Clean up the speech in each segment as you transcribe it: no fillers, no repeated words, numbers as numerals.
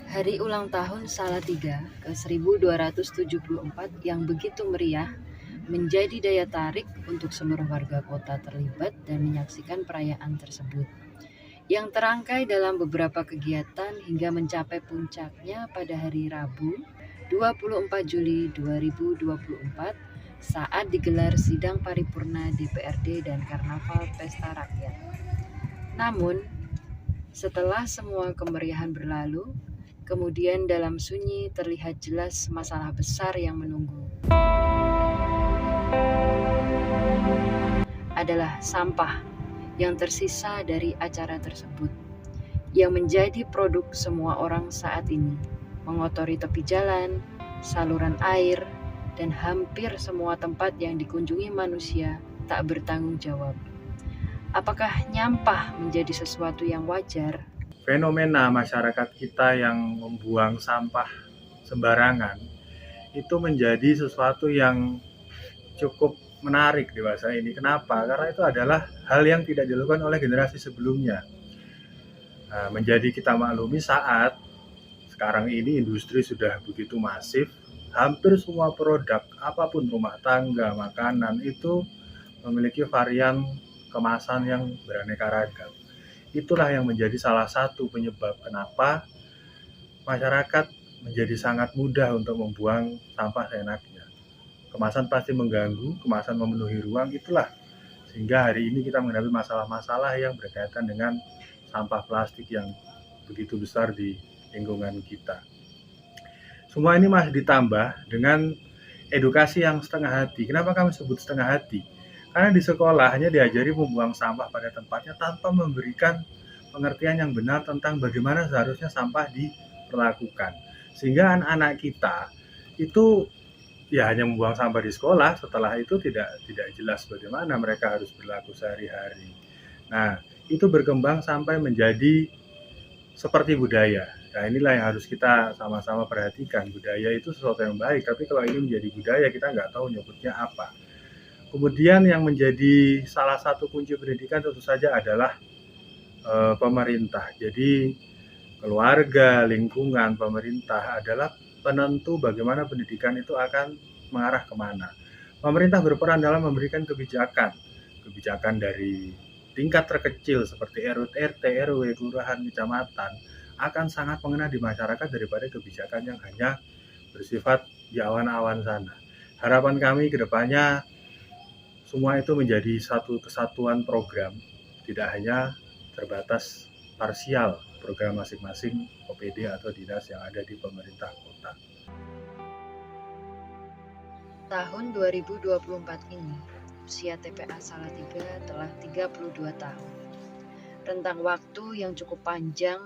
Hari ulang tahun Salatiga ke-1274 yang begitu meriah menjadi daya tarik untuk seluruh warga kota terlibat dan menyaksikan perayaan tersebut, yang terangkai dalam beberapa kegiatan hingga mencapai puncaknya pada hari Rabu 24 Juli 2024 saat digelar sidang paripurna DPRD dan Karnaval Pesta Rakyat. Namun, setelah semua kemeriahan berlalu, kemudian dalam sunyi terlihat jelas masalah besar yang menunggu. Adalah sampah yang tersisa dari acara tersebut, yang menjadi produk semua orang saat ini, mengotori tepi jalan, saluran air, dan hampir semua tempat yang dikunjungi manusia tak bertanggung jawab. Apakah nyampah menjadi sesuatu yang wajar? Fenomena masyarakat kita yang membuang sampah sembarangan itu menjadi sesuatu yang cukup menarik di masa ini. Kenapa? Karena itu adalah hal yang tidak dilakukan oleh generasi sebelumnya. Menjadi kita maklumi saat sekarang ini industri sudah begitu masif, hampir semua produk apapun rumah tangga, makanan itu memiliki varian kemasan yang beraneka ragam. Itulah yang menjadi salah satu penyebab kenapa masyarakat menjadi sangat mudah untuk membuang sampah seenaknya. Kemasan pasti mengganggu, kemasan memenuhi ruang, itulah sehingga hari ini kita menghadapi masalah-masalah yang berkaitan dengan sampah plastik yang begitu besar di lingkungan kita. Semua ini masih ditambah dengan edukasi yang setengah hati. Kenapa kami sebut setengah hati? Karena di sekolah hanya diajari membuang sampah pada tempatnya tanpa memberikan pengertian yang benar tentang bagaimana seharusnya sampah diperlakukan. Sehingga anak-anak kita itu ya hanya membuang sampah di sekolah, setelah itu tidak jelas bagaimana mereka harus berlaku sehari-hari. Nah, itu berkembang sampai menjadi seperti budaya. Nah, inilah yang harus kita sama-sama perhatikan. Budaya itu sesuatu yang baik, tapi kalau ini menjadi budaya kita nggak tahu nyebutnya apa. Kemudian yang menjadi salah satu kunci pendidikan tentu saja adalah pemerintah. Jadi keluarga, lingkungan, pemerintah adalah penentu bagaimana pendidikan itu akan mengarah kemana. Pemerintah berperan dalam memberikan kebijakan dari tingkat terkecil seperti RT, RW, kelurahan, kecamatan akan sangat mengena di masyarakat daripada kebijakan yang hanya bersifat di awan-awan sana. Harapan kami ke depannya semua itu menjadi satu kesatuan program, tidak hanya terbatas parsial program masing-masing OPD atau dinas yang ada di pemerintah kota. Tahun 2024 ini, usia TPA Salatiga telah 32 tahun. Rentang waktu yang cukup panjang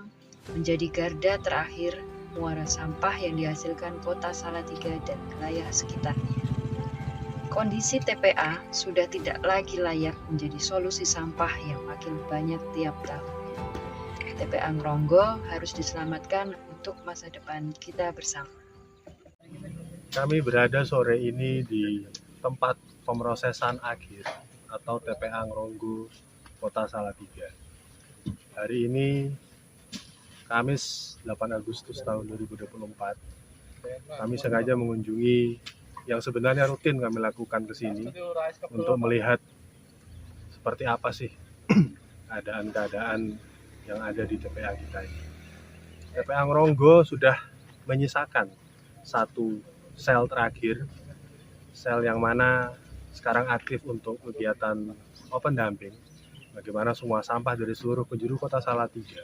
menjadi garda terakhir muara sampah yang dihasilkan kota Salatiga dan wilayah sekitarnya. Kondisi TPA sudah tidak lagi layak menjadi solusi sampah yang makin banyak tiap tahunnya. TPA Ngronggo harus diselamatkan untuk masa depan kita bersama. Kami berada sore ini di tempat pemrosesan akhir atau TPA Ngronggo Kota Salatiga. Hari ini Kamis 8 Agustus tahun 2024, kami sengaja mengunjungi yang sebenarnya rutin kami lakukan ke sini untuk melihat seperti apa sih keadaan-keadaan yang ada di TPA kita ini. TPA Ngronggo sudah menyisakan satu sel terakhir, sel yang mana sekarang aktif untuk kegiatan open dumping, bagaimana semua sampah dari seluruh penjuru kota Salatiga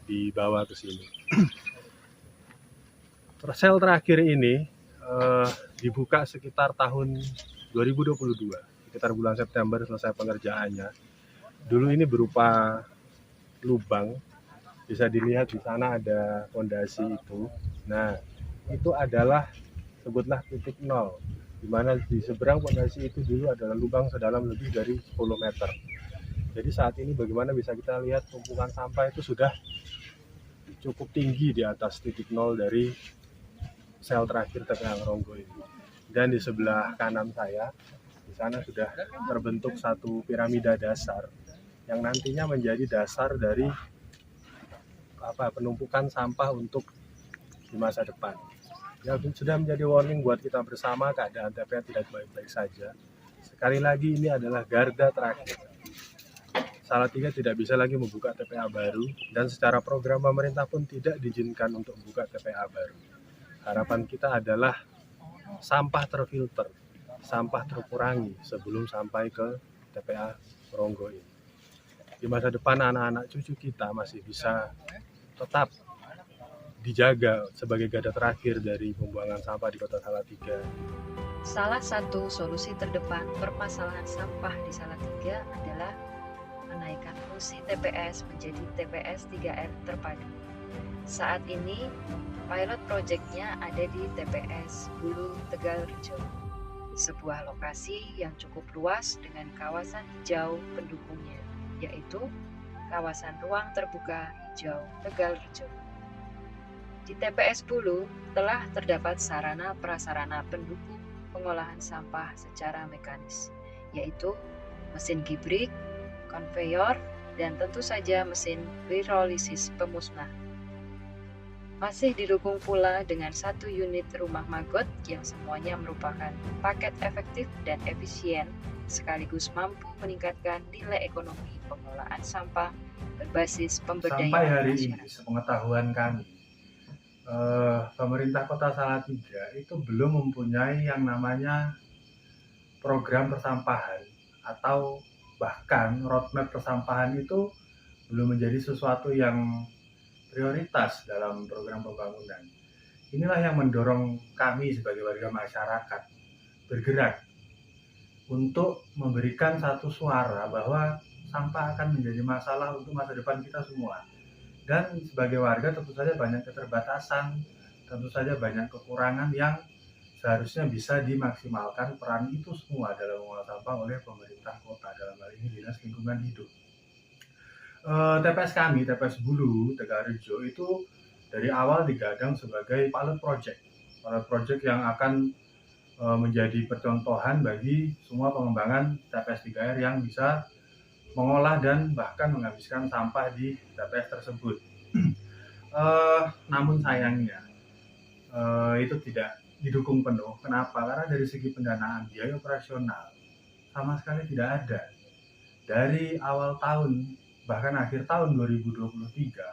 dibawa ke sini. Sel terakhir ini dibuka sekitar tahun 2022, sekitar bulan September selesai pengerjaannya. Dulu ini berupa lubang, bisa dilihat di sana ada fondasi itu. Nah, itu adalah sebutlah titik nol, di mana di seberang fondasi itu dulu adalah lubang sedalam lebih dari 10 meter. Jadi saat ini bagaimana bisa kita lihat tumpukan sampah itu sudah cukup tinggi di atas titik nol dari sel terakhir TPA Ngronggo ini. Dan di sebelah kanan saya, di sana sudah terbentuk satu piramida dasar yang nantinya menjadi dasar dari penumpukan sampah untuk di masa depan. Ya, sudah menjadi warning buat kita bersama, keadaan TPA tidak baik-baik saja. Sekali lagi, ini adalah garda terakhir. Salatiga tidak bisa lagi membuka TPA baru, dan secara program pemerintah pun tidak diizinkan untuk membuka TPA baru. Harapan kita adalah sampah terfilter, sampah terkurangi sebelum sampai ke TPA Ronggo ini. Di masa depan anak-anak cucu kita masih bisa tetap dijaga sebagai garda terakhir dari pembuangan sampah di Kota Salatiga. Salah satu solusi terdepan permasalahan sampah di Salatiga adalah menaikkan fungsi TPS menjadi TPS 3R terpadu. Saat ini, pilot project-nya ada di TPS Bulu Tegalrejo, sebuah lokasi yang cukup luas dengan kawasan hijau pendukungnya, yaitu kawasan ruang terbuka hijau Tegalrejo. Di TPS Bulu telah terdapat sarana prasarana pendukung pengolahan sampah secara mekanis, yaitu mesin gibrik, konveyor, dan tentu saja mesin pirolisis pemusnah. Masih didukung pula dengan 1 unit rumah magot yang semuanya merupakan paket efektif dan efisien, sekaligus mampu meningkatkan nilai ekonomi pengelolaan sampah berbasis pemberdayaan Sampai hari masyarakat. ini, sepengetahuan kami, pemerintah Kota Salatiga itu belum mempunyai yang namanya program persampahan, atau bahkan roadmap persampahan itu belum menjadi sesuatu yang prioritas dalam program pembangunan. Inilah yang mendorong kami sebagai warga masyarakat bergerak untuk memberikan satu suara bahwa sampah akan menjadi masalah untuk masa depan kita semua. Dan sebagai warga tentu saja banyak keterbatasan, tentu saja banyak kekurangan yang seharusnya bisa dimaksimalkan peran itu semua dalam mengolah sampah oleh pemerintah kota, dalam hal ini Dinas Lingkungan Hidup. TPS kami, TPS Bulu Tegalrejo itu dari awal digadang sebagai pilot project yang akan menjadi percontohan bagi semua pengembangan TPS 3R yang bisa mengolah dan bahkan menghabiskan sampah di TPS tersebut. Namun sayangnya itu tidak didukung penuh. Kenapa? Karena dari segi pendanaan biaya operasional sama sekali tidak ada. Dari awal tahun, bahkan akhir tahun 2023,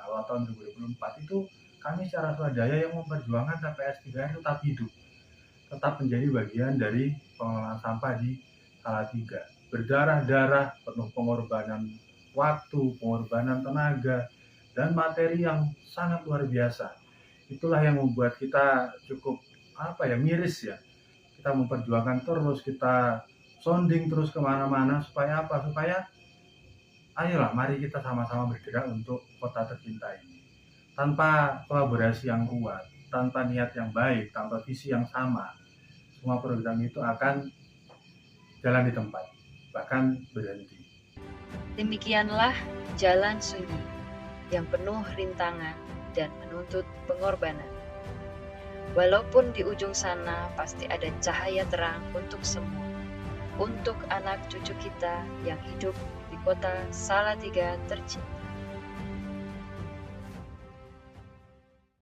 awal tahun 2024 itu kami secara swadaya yang memperjuangkan TPS 3R tetap hidup, tetap menjadi bagian dari pengelolaan sampah di Salatiga. Berdarah-darah, penuh pengorbanan waktu, pengorbanan tenaga, dan materi yang sangat luar biasa. Itulah yang membuat kita cukup miris ya. Kita memperjuangkan terus, kita sounding terus kemana-mana supaya apa? Supaya ayolah mari kita sama-sama bergerak untuk kota tercinta ini. Tanpa kolaborasi yang kuat, tanpa niat yang baik, tanpa visi yang sama, semua program itu akan jalan di tempat, bahkan berhenti. Demikianlah jalan sunyi yang penuh rintangan dan menuntut pengorbanan. Walaupun di ujung sana pasti ada cahaya terang untuk semua, untuk anak cucu kita yang hidup di kota Salatiga tercinta.